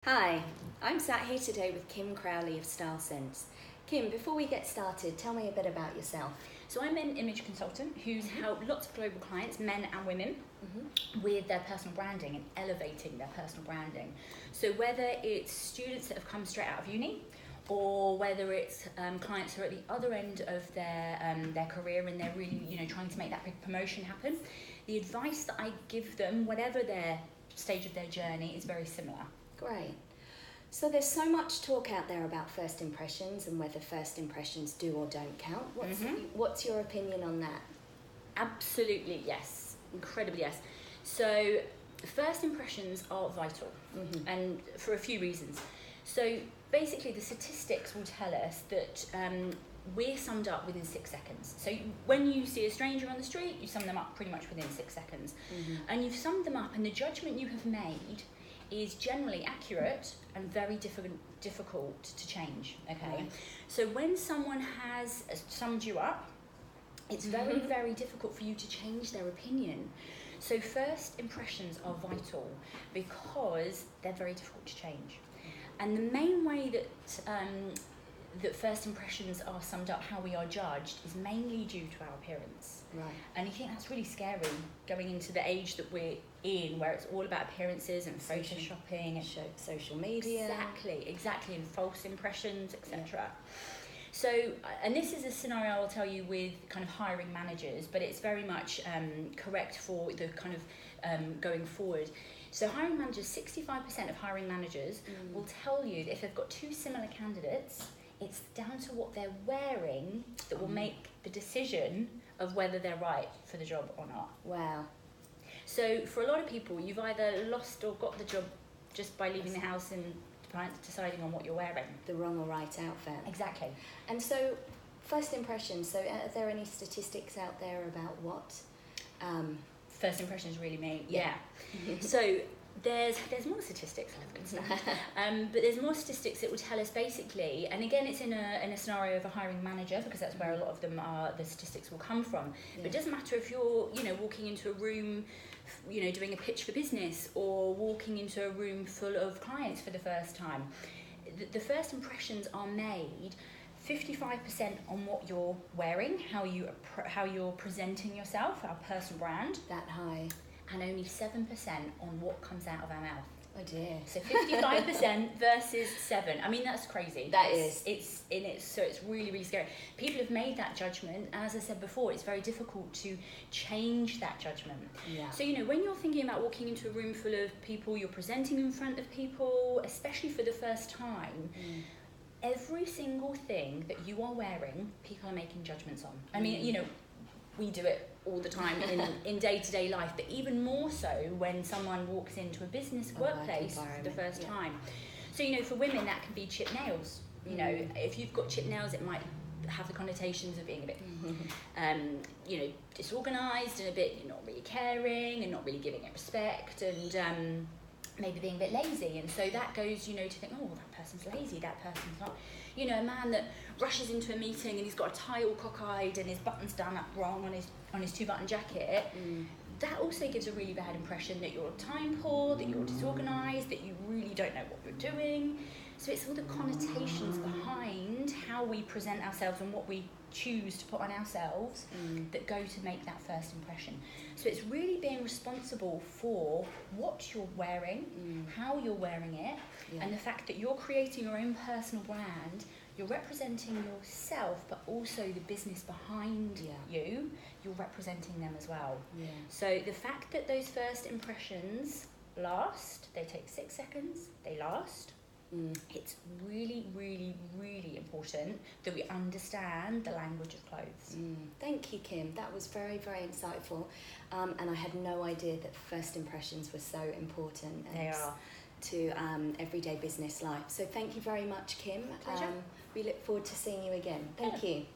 Hi, I'm sat here today with Kim Crowley of Style Sense. Kim, before we get started, tell me a bit about yourself. So I'm an image consultant who's helped lots of global clients, men and women, with their personal branding and elevating their personal branding. So whether it's students that have come straight out of uni, or whether it's clients who are at the other end of their career and they're really trying to make that big promotion happen, the advice that I give them, whatever their stage of their journey, is very similar. Great. So there's so much talk out there about first impressions and whether first impressions do or don't count. What's your opinion on that? Absolutely yes, incredibly yes. So first impressions are vital, and for a few reasons. So basically the statistics will tell us that we're summed up within 6 seconds. So when you see a stranger on the street, you sum them up pretty much within 6 seconds. And you've summed them up, and the judgment you have made is generally accurate and very difficult to change, okay? Right. So when someone has summed you up, it's very, very difficult for you to change their opinion. So first impressions are vital because they're very difficult to change. And the main way that first impressions are summed up, how we are judged, is mainly due to our appearance. Right. And I think that's really scary going into the age that we're in, where it's all about appearances and photoshopping and social media. Exactly, and false impressions, etc. Yeah. So, and this is a scenario I'll tell you with kind of hiring managers, but it's very much correct for the kind of going forward. So hiring managers, 65% of hiring managers will tell you that if they've got two similar candidates, it's down to what they're wearing that will make the decision of whether they're right for the job or not. Wow. So for a lot of people, you've either lost or got the job just by leaving the house and deciding on what you're wearing. The wrong or right outfit. Exactly. And so, first impressions, so are there any statistics out there about what? First impressions really mean, yeah. So there's more statistics, I love good stuff. But there's more statistics that will tell us basically, and again it's in a scenario of a hiring manager, because that's where a lot of them are, the statistics will come from. Yeah. But it doesn't matter if you're walking into a room, doing a pitch for business, or walking into a room full of clients for the first time. The first impressions are made 55% on what you're wearing, how you're presenting yourself, our personal brand. That high. And only 7% on what comes out of our mouth. Oh dear. So 55% versus 7. I mean, that's crazy. It's really, really scary. People have made that judgment, and as I said before, it's very difficult to change that judgment. Yeah. So, when you're thinking about walking into a room full of people, you're presenting in front of people, especially for the first time, every single thing that you are wearing, people are making judgments on. I mean, we do it all the time in day-to-day life, but even more so when someone walks into a business workplace for the first time. So, for women, that can be chipped nails. If you've got chipped nails, it might have the connotations of being a bit, disorganised and a bit not really caring and not really giving it respect, and maybe being a bit lazy. And so that goes, to think, oh, that person's lazy, that person's not. A man that rushes into a meeting and he's got a tie all cockeyed and his buttons done up wrong on his 2-button jacket, that also gives a really bad impression that you're time poor, that you're disorganised, that you really don't know what you're doing. So it's all the connotations behind how we present ourselves and what we choose to put on ourselves that go to make that first impression. So it's really being responsible for what you're wearing, how you're wearing it, and the fact that you're creating your own personal brand. You're representing yourself, but also the business behind you. You're representing them as well. Yeah. So the fact that those first impressions last, they take 6 seconds, they last. It's really, really, really important that we understand the language of clothes. Thank you, Kim. That was very, very insightful. And I had no idea that first impressions were so important. They are. To everyday business life. So thank you very much, Kim. Pleasure. We look forward to seeing you again. Thank you.